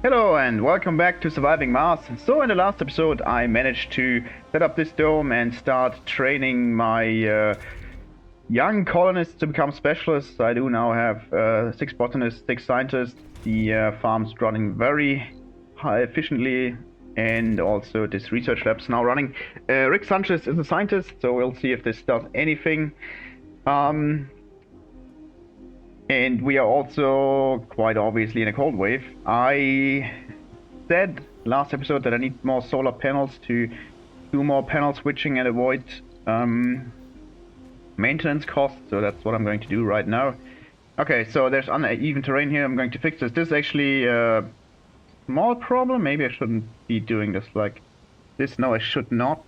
Hello and welcome back to Surviving Mars. So in the last episode I managed to set up this dome and start training my young colonists to become specialists. I do now have 6 botanists, 6 scientists. The farm's running very efficiently, and also this research lab's now running. Rick Sanchez is a scientist, so we'll see if this does anything. And we are also quite obviously in a cold wave. I said last episode that I need more solar panels to do more panel switching and avoid maintenance costs, so that's what I'm going to do right now. Okay, so there's uneven terrain here. I'm going to fix this. This is actually a small problem. Maybe I shouldn't be doing this like this. No, I should not,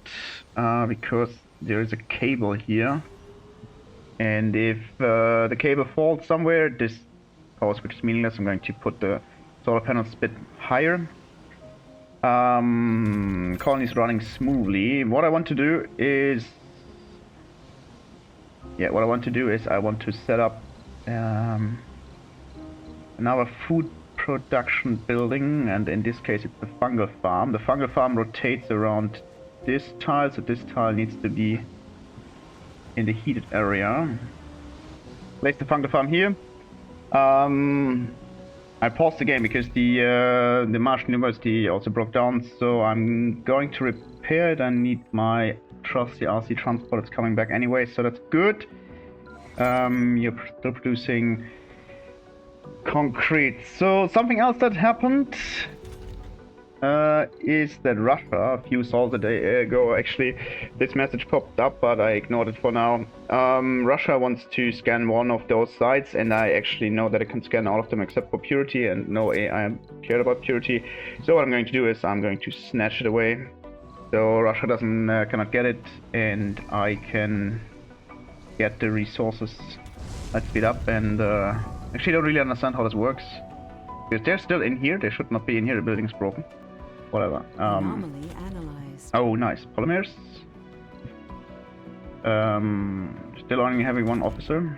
because there is a cable here. And if the cable falls somewhere, this power switch is meaningless. I'm going to put the solar panels a bit higher. Colony's running smoothly. What I want to do is... I want to set up another food production building, and in this case it's the fungal farm. The fungal farm rotates around this tile, so this tile needs to be in the heated area. Place the fungal farm here. I paused the game because the Martian University also broke down, so I'm going to repair it. I need my trusty RC transport. It's coming back anyway, so that's good. You're still producing concrete. So something else that happened is that Russia, a few sols a day ago, actually, this message popped up, but I ignored it for now. Russia wants to scan one of those sites, and I actually know that I can scan all of them except for purity, and no AI cared about purity. So what I'm going to do is I'm going to snatch it away, so Russia cannot get it, and I can get the resources. Let's speed up, and actually don't really understand how this works, because they're still in here. They should not be in here. The building's broken. Whatever. Anomaly analyzed. Oh, nice. Polymers. Still only having 1 officer,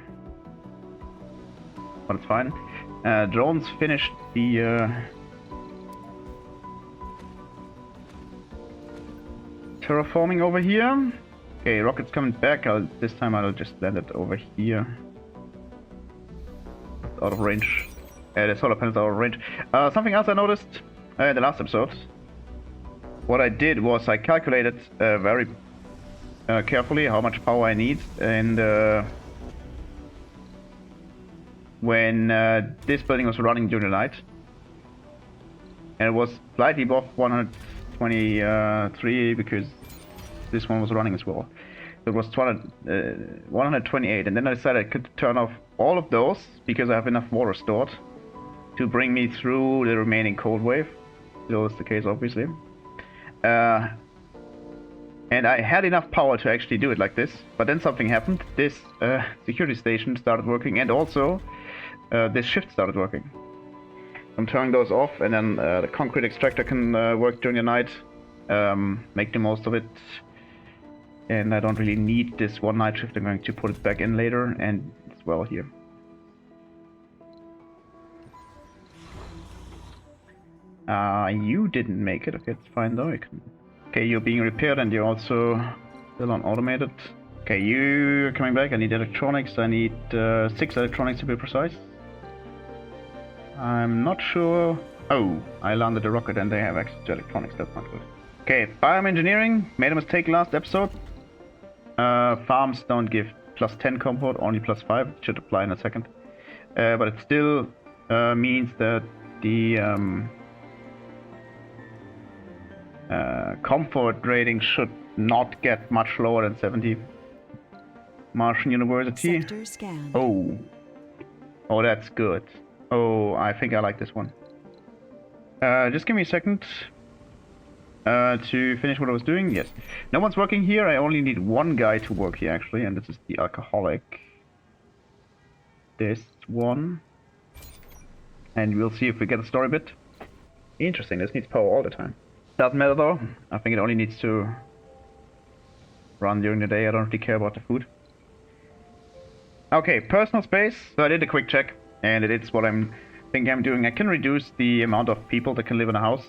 but it's fine. Drones finished the terraforming over here. Okay, rockets coming back. This time I'll just land it over here. It's out of range. The solar panels are out of range. Something else I noticed in the last episode. What I did was I calculated very carefully how much power I need, and when this building was running during the night, and it was slightly above 123 because this one was running as well. So it was 128, and then I decided I could turn off all of those because I have enough water stored to bring me through the remaining cold wave. Still is the case, obviously. And I had enough power to actually do it like this, but then something happened. This security station started working, and also this shift started working. I'm turning those off, and then the concrete extractor can work during the night, make the most of it. And I don't really need this one night shift. I'm going to put it back in later, and as well here. You didn't make it. Okay, it's fine though. Okay, you're being repaired, and you're also still on automated. Okay, you're coming back. I need electronics. I need 6 electronics to be precise. I'm not sure. Oh, I landed a rocket and they have access to electronics. That's not good. Okay, bioengineering. Made a mistake last episode. Farms don't give +10 comfort, only +5. It should apply in a second. But it still means that the comfort rating should not get much lower than 70. Martian University. Sector scan. Oh, that's good. Oh, I think I like this one. Just give me a second to finish what I was doing. Yes. No one's working here. I only need 1 guy to work here, actually, and this is the alcoholic. This one. And we'll see if we get a story bit. Interesting, this needs power all the time. Doesn't matter though. I think it only needs to run during the day. I don't really care about the food. Okay, personal space. So I did a quick check, and it is what I'm thing I'm doing, I can reduce the amount of people that can live in a house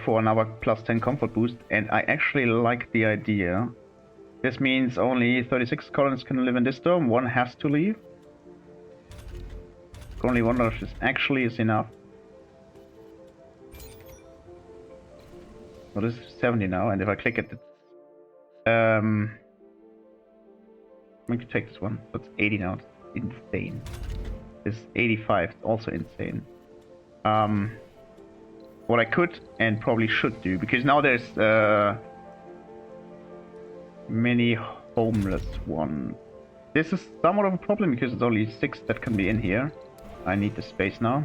for another plus 10 comfort boost, and I actually like the idea. This means only 36 colonists can live in this dome, one has to leave. Only one of this actually is enough. So this is 70 now, and if I click it, I'm going to take this one. So it's 80 now. It's insane. This is 85. It's also insane. What I could and probably should do, because now there's many homeless ones. This is somewhat of a problem because it's only 6 that can be in here. I need the space now.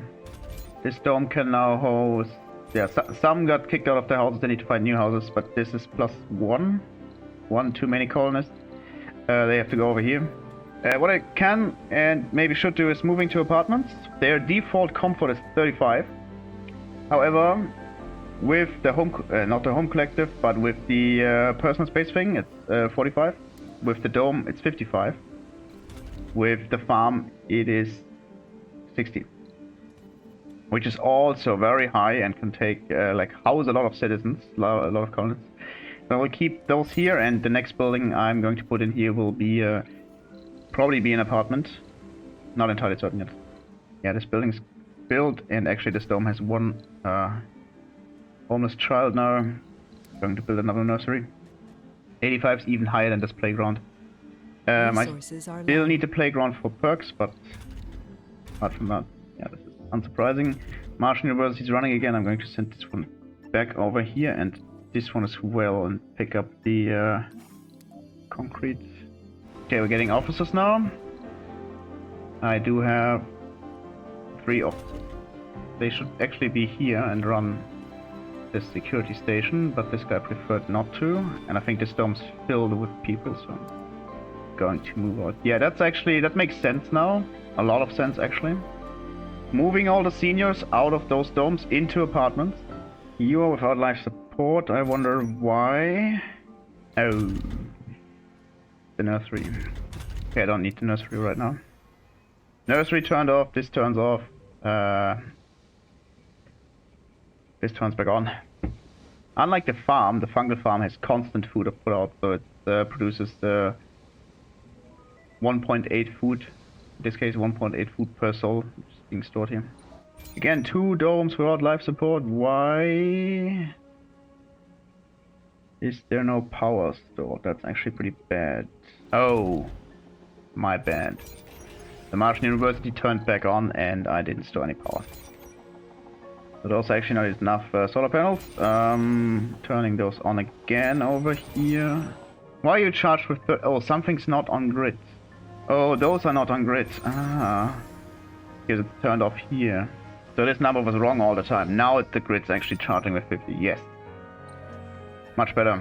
This dome can now host... Yeah, some got kicked out of their houses. They need to find new houses, but this is plus 1. 1 too many colonists. They have to go over here. What I can and maybe should do is moving to apartments. Their default comfort is 35. However, with the home, not the home collective, but with the personal space thing, it's 45. With the dome, it's 55. With the farm, it is 60. Which is also very high and can take, like, house a lot of citizens, a lot of colonists. So I will keep those here, and the next building I'm going to put in here will be, probably be an apartment. Not entirely certain yet. Yeah, this building's built, and actually this dome has one homeless child now. I'm going to build another nursery. 85 is even higher than this playground. I still need the playground for perks, but apart from that, yeah, this is unsurprising. Martian University is running again. I'm going to send this one back over here, and this one as well, and pick up the concrete. Okay, we're getting officers now. I do have 3 officers. They should actually be here and run this security station, but this guy preferred not to, and I think this dome's filled with people, so I'm going to move out. Yeah, that makes sense now. A lot of sense, actually. Moving all the seniors out of those domes into apartments. You are without life support. I wonder why. Oh, the nursery. Okay, I don't need the nursery right now. Nursery turned off. This turns off. This turns back on. Unlike the farm, the fungal farm has constant food put out, so it produces 1.8 food. In this case, 1.8 food per soul, which is being stored here. Again, 2 domes without life support. Why is there no power stored? That's actually pretty bad. Oh, my bad. The Martian University turned back on, and I didn't store any power. But also actually not enough solar panels. Turning those on again over here. Why are you charged with... Oh, something's not on grid. Oh, those are not on grid. Ah. Because it's turned off here. So this number was wrong all the time. Now the grid's actually charging with 50. Yes. Much better.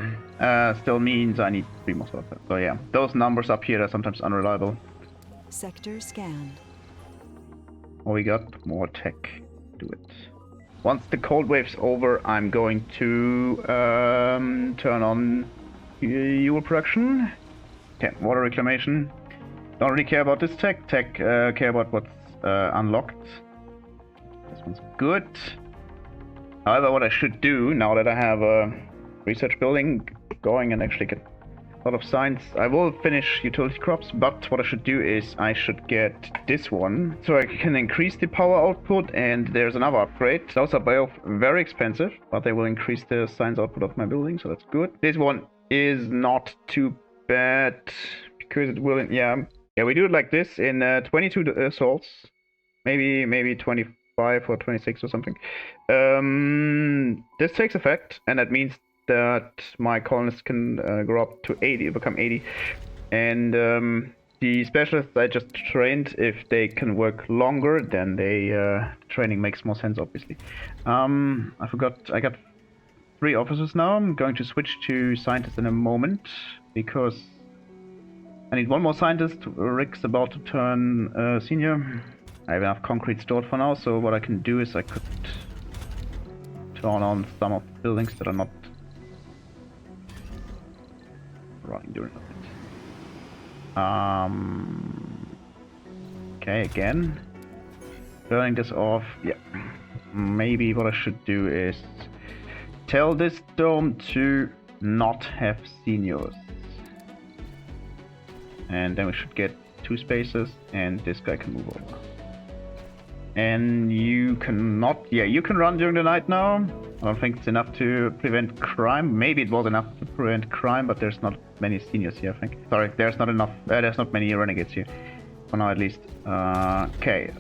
Still means I need 3 more solar panels. So yeah, those numbers up here are sometimes unreliable. Sector scanned. Oh, we got more tech. Do it. Once the cold wave's over, I'm going to turn on fuel production. Okay, water reclamation. Don't really care about this tech. Care about what's unlocked. This one's good. However, what I should do, now that I have a research building going and actually get a lot of science, I will finish utility crops, but what I should do is I should get this one, so I can increase the power output, and there's another upgrade. Those are both very expensive, but they will increase the science output of my building, so that's good. This one is not too bad, because it will, yeah, we do it like this in 22 assaults, maybe 25 or 26 or something. This takes effect, and that means that my colonists can grow up to 80, become 80. And the specialists I just trained, if they can work longer, then training makes more sense, obviously. I forgot, I got 3 officers now. I'm going to switch to scientists in a moment, because I need 1 more scientist. Rick's about to turn senior. I have enough concrete stored for now, so what I can do is I could turn on some of the buildings that are not running during the night. Okay, again. Turning this off. Yeah. Maybe what I should do is tell this dome to not have seniors. And then we should get 2 spaces, and this guy can move over. And you cannot... Yeah, you can run during the night now. I don't think it's enough to prevent crime. Maybe it was enough to prevent crime, but there's not many seniors here, I think. Sorry, there's not enough... there's not many renegades here. For now, at least. Okay,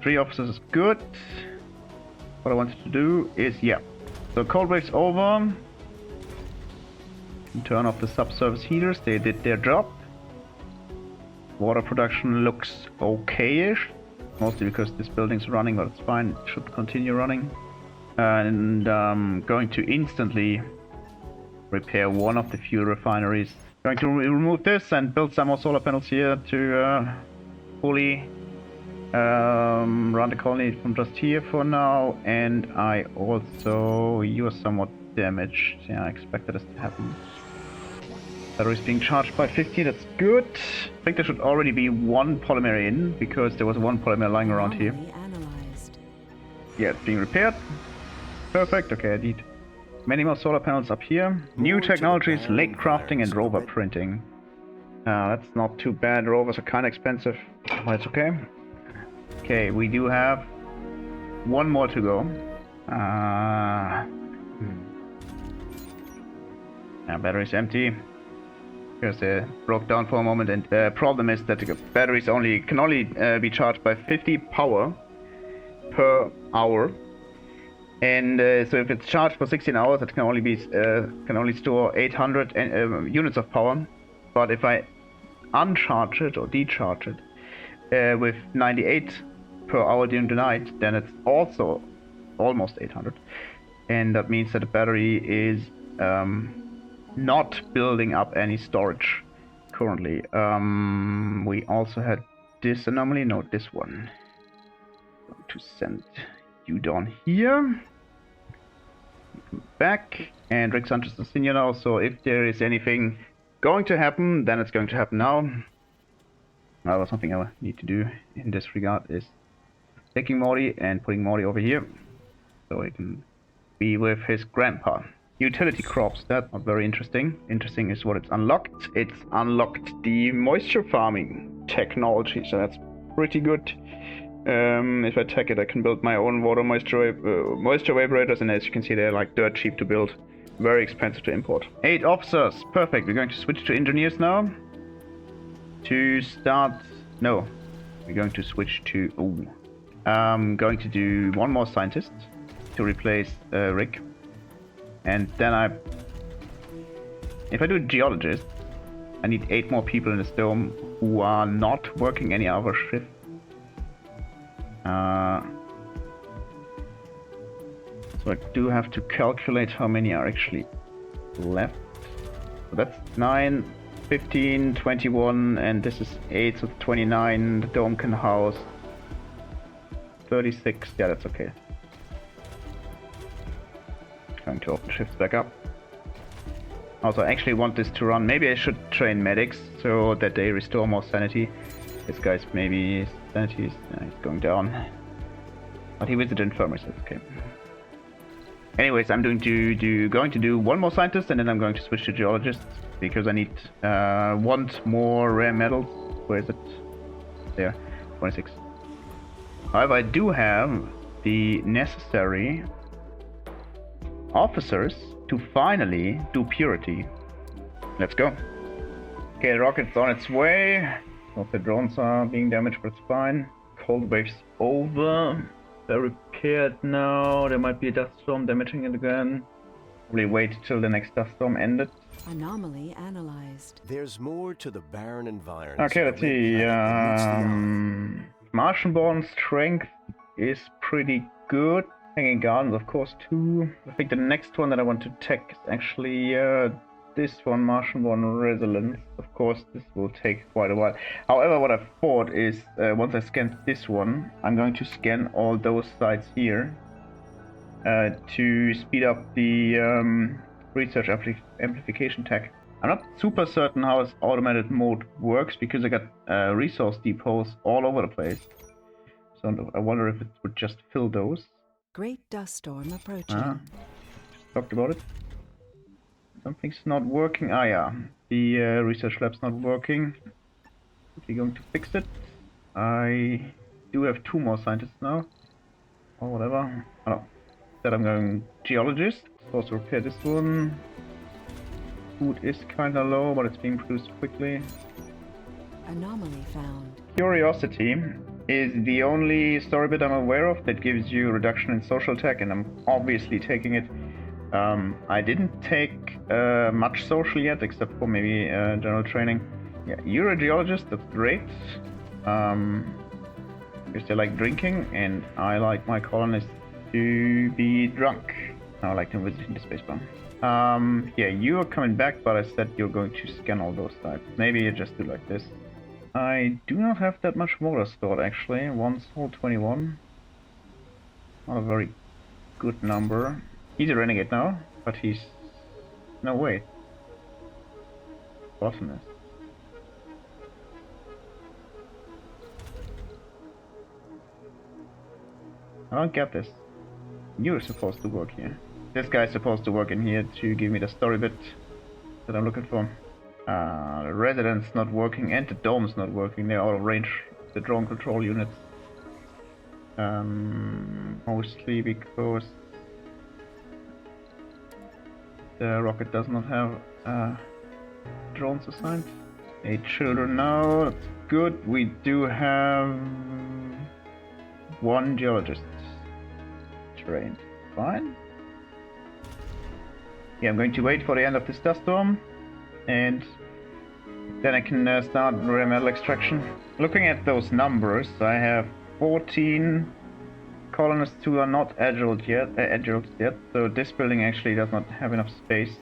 3 officers is good. What I wanted to do is... Yeah. So cold wave's over. Turn off the subsurface heaters. They did their job. Water production looks okay-ish, mostly because this building's running, but it's fine. It should continue running. And going to instantly repair one of the fuel refineries. Going to remove this and build some more solar panels here to fully run the colony from just here for now. And I also... You are somewhat damaged. Yeah, I expected this to happen. Batteries being charged by 50, that's good. I think there should already be 1 polymer in, because there was 1 polymer lying around here. Analyzed. Yeah, it's being repaired. Perfect, okay, I need many more solar panels up here. New technologies, lake crafting and rover printing. That's not too bad, rovers are kinda expensive, but it's okay. Okay, we do have 1 more to go. Battery's empty. Because they broke down for a moment, and the problem is that the batteries can only be charged by 50 power per hour, and so if it's charged for 16 hours, it can only store 800 units of power. But if I uncharge it or decharge it with 98 per hour during the night, then it's also almost 800, and that means that the battery is not building up any storage currently. We also had this anomaly, no, this one. I'm going to send you down here. Back, and Rick Sanchez is senior now, so if there is anything going to happen, then it's going to happen now. Well, something I need to do in this regard is taking Morty and putting Morty over here, so he can be with his grandpa. Utility crops, that's not very interesting. Interesting is what it's unlocked. It's unlocked the moisture farming technology, so that's pretty good. If I take it, I can build my own water moisture evaporators, and as you can see, they're like dirt cheap to build, very expensive to import. 8 officers, perfect. We're going to switch to engineers now. To start, no, we're going to switch to, I'm going to do 1 more scientist to replace Rick. And then if I do geologist, I need 8 more people in this dome who are not working any other shift. So I do have to calculate how many are actually left. So that's 9, 15, 21, and this is 8, so 29. The dome can house 36. Yeah, that's okay. Going to open shifts back up. Also, I actually want this to run. Maybe I should train medics so that they restore more sanity. This guy's maybe sanity is he's going down. But he visited infirmary, so it's okay. Anyways, I'm going to do 1 more scientist, and then I'm going to switch to geologist because I need want more rare metals. Where is it? There, 26. However, I do have the necessary officers to finally do purity. Let's go. Okay, the rocket's on its way. Both the drones are being damaged, but it's fine. Cold wave's over. They're repaired now. There might be a dust storm damaging it again. Probably wait till the next dust storm ended. Anomaly analyzed. There's more to the barren environment. Okay, let's see. Martian-born strength is pretty good. Hanging Gardens, of course, too. I think the next one that I want to take is actually this one, Martian-born Resilience. Of course, this will take quite a while. However, what I've thought is, once I scan this one, I'm going to scan all those sites here to speed up the research amplification tech. I'm not super certain how this automated mode works because I got resource depots all over the place. So I wonder if it would just fill those. Great dust storm approaching. Talked about it. Something's not working. Ah, yeah. The research lab's not working. Quickly going to fix it. I do have 2 more scientists now. Or whatever. Oh no. Instead I'm going geologist. Supposed to repair this one. Food is kinda low, but it's being produced quickly. Anomaly found. Curiosity is the only story bit I'm aware of that gives you reduction in social tech, and I'm obviously taking it. I didn't take much social yet, except for maybe general training. Yeah, you're a geologist, that's great. Because they like drinking, and I like my colonists to be drunk. I like them visiting the space bar. Yeah, you are coming back, but I said you're going to scan all those sites. Maybe you just do like this. I do not have that much water stored, actually. 1 soul 21. Not a very good number. He's a renegade now, but he's... No, wait. Botanist. I don't get this. You're supposed to work here. This guy's supposed to work in here to give me the story bit that I'm looking for. The resident's not working and the dome's not working. They're out of range. The drone control units. Mostly because the rocket does not have drones assigned. 8 children now. That's good. We do have 1 geologist trained. Fine. Yeah, I'm going to wait for the end of this dust storm, and then I can start rare metal extraction. Looking at those numbers, I have 14 colonists who are not agiled yet, so this building actually does not have enough space.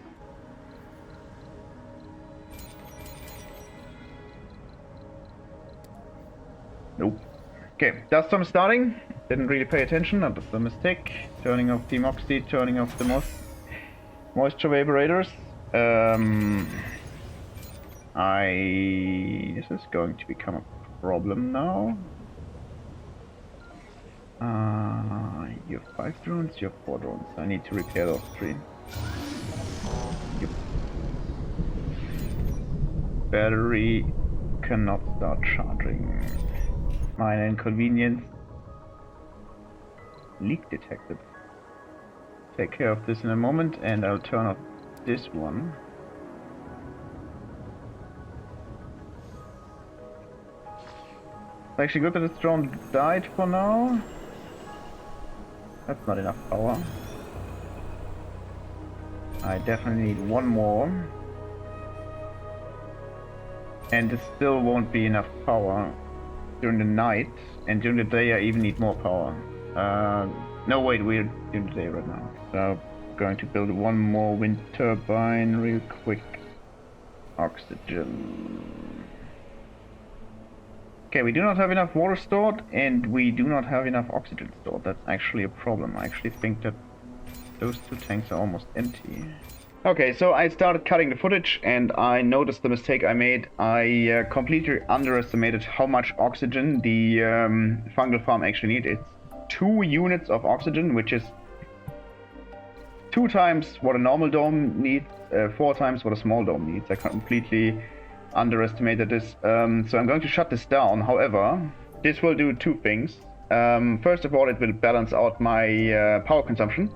Nope. Okay, dust storm starting. Didn't really pay attention, that was a mistake. Turning off the moxie, turning off the moisture evaporators. This is going to become a problem now. You have 5 drones, you have 4 drones. I need to repair those 3. Yep. Battery cannot start charging. Minor inconvenience. Leak detected. Take care of this in a moment, and I'll turn off this one. It's actually good that the drone died for now. That's not enough power. I definitely need 1 more. And it still won't be enough power during the night, and during the day I even need more power. No, wait, we're during the day right now. So I'm going to build 1 more wind turbine real quick. Oxygen. Okay, we do not have enough water stored, and we do not have enough oxygen stored. That's actually a problem. I actually think that those 2 tanks are almost empty. Okay, so I started cutting the footage, and I noticed the mistake I made. I completely underestimated how much oxygen the fungal farm actually needs. It's 2 units of oxygen, which is 2 times what a normal dome needs, 4 times what a small dome needs. I completely underestimated this. So I'm going to shut this down. However, this will do 2 things. First of all, it will balance out my power consumption.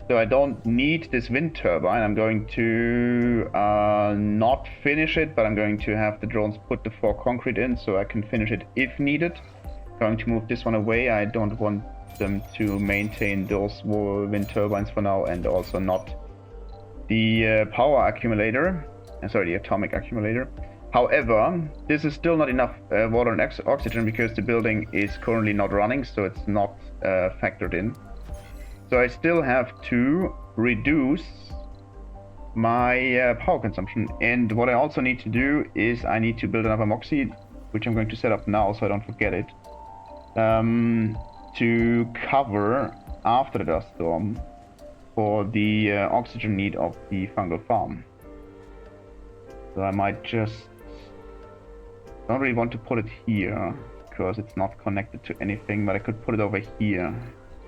So I don't need this wind turbine. I'm going to not finish it, but I'm going to have the drones put the 4 concrete in so I can finish it if needed. Going to move this one away. I don't want them to maintain those wind turbines for now, and also not the power accumulator. Sorry, the atomic accumulator. However, this is still not enough water and oxygen because the building is currently not running, so it's not factored in. So I still have to reduce my power consumption. And what I also need to do is I need to build another moxie, which I'm going to set up now so I don't forget it, to cover after the dust storm for the oxygen need of the fungal farm. So I might just... don't really want to put it here, because it's not connected to anything, but I could put it over here.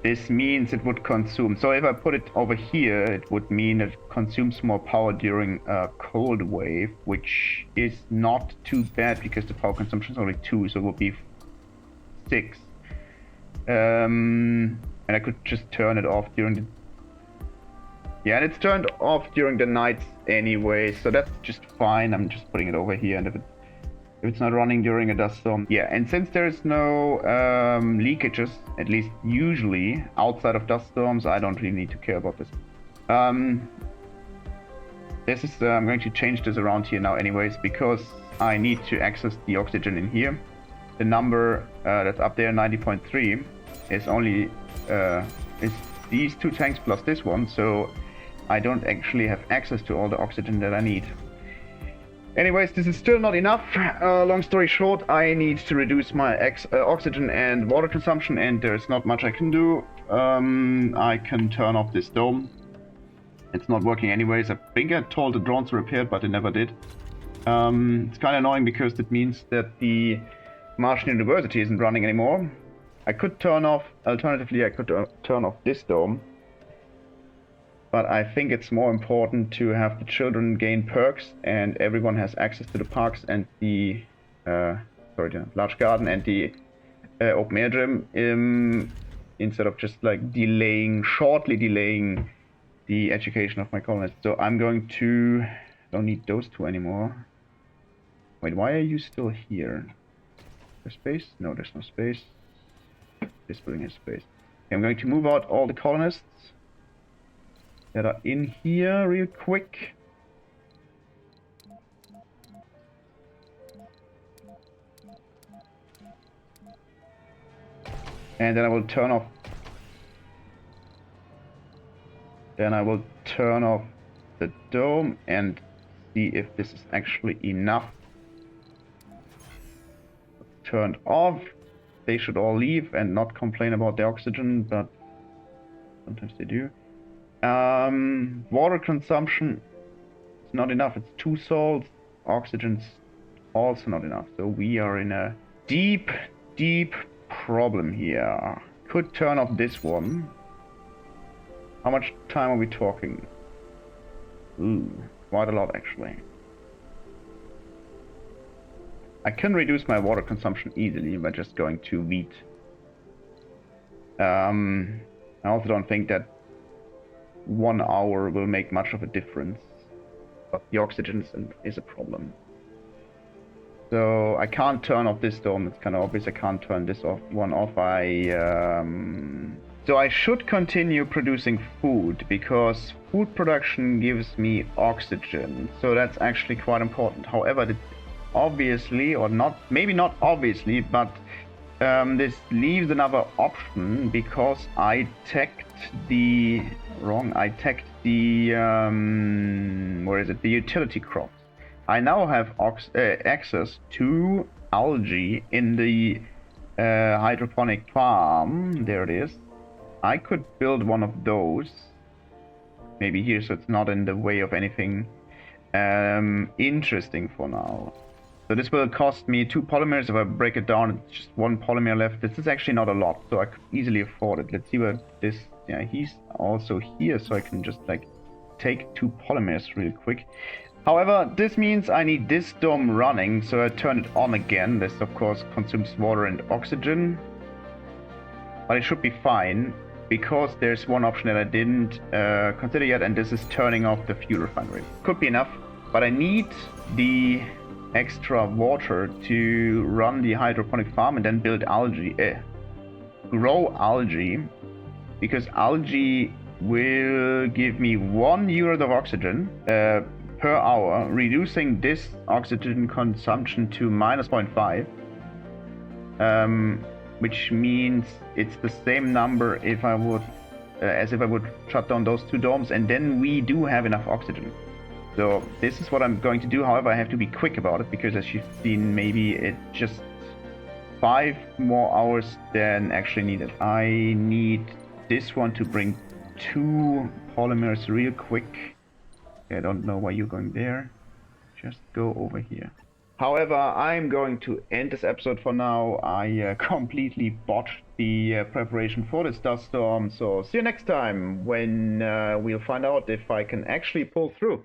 This means it would consume. So if I put it over here, it would mean it consumes more power during a cold wave, which is not too bad because the power consumption is only 2, so it would be 6. And I could just turn it off during the... yeah, and it's turned off during the nights anyway, so that's just fine. I'm just putting it over here, and if it's not running during a dust storm. Yeah, and since there's no leakages, at least usually, outside of dust storms, I don't really need to care about this. This is, I'm going to change this around here now anyways, because I need to access the oxygen in here. The number that's up there, 90.3, is only, is these 2 tanks plus this one, so I don't actually have access to all the oxygen that I need. Anyways, this is still not enough. Long story short, I need to reduce my oxygen and water consumption, and there's not much I can do. I can turn off this dome. It's not working anyways. I think I told the drones to repair it, but they never did. It's kind of annoying because that means that the Martian University isn't running anymore. I could turn off, alternatively I could turn off this dome. But I think it's more important to have the children gain perks and everyone has access to the parks and the the large garden and the open air gym, instead of just like shortly delaying the education of my colonists. So I'm going to... don't need those 2 anymore. Wait, why are you still here? There's space? No, there's no space. This building has space. Okay, I'm going to move out all the colonists that are in here real quick. And then I will turn off... the dome and see if this is actually enough. Turned off. They should all leave and not complain about the oxygen, but sometimes they do. Water consumption is not enough. It's 2 salts. Oxygen's also not enough. So we are in a deep problem here. Could turn off this one. How much time are we talking? Ooh, quite a lot actually. I can reduce my water consumption easily by just going to wheat. I also don't think that 1 hour will make much of a difference, but the oxygen is a problem. So I can't turn off this dome. It's kind of obvious. I can't turn this one off. So I should continue producing food because food production gives me oxygen. So that's actually quite important. However, obviously, or not, maybe not obviously, but this leaves another option because I tagged the the utility crops. I now have access to algae in the hydroponic farm. There it is. I could build one of those maybe here, so it's not in the way of anything interesting for now. So this will cost me 2 polymers. If I break it down, it's just 1 polymer left. This is actually not a lot, so I could easily afford it. Let's see where this... yeah, he's also here, so I can just like take 2 polymers real quick. However, this means I need this dome running, so I turn it on again. This of course consumes water and oxygen, but it should be fine because there's one option that I didn't consider yet, and this is turning off the fuel refinery. Could be enough, but I need the extra water to run the hydroponic farm and then build algae, grow algae, because algae will give me 1 unit of oxygen per hour, reducing this oxygen consumption to -0.5, which means it's the same number if I would as if I would shut down those 2 domes, and then we do have enough oxygen. So this is what I'm going to do. However, I have to be quick about it because, as you've seen, maybe it's just 5 more hours than actually needed. I need this one to bring 2 polymers real quick. Okay, I don't know why you're going there. just go over here. However, I'm going to end this episode for now. I completely botched the preparation for this dust storm. So see you next time when we'll find out if I can actually pull through.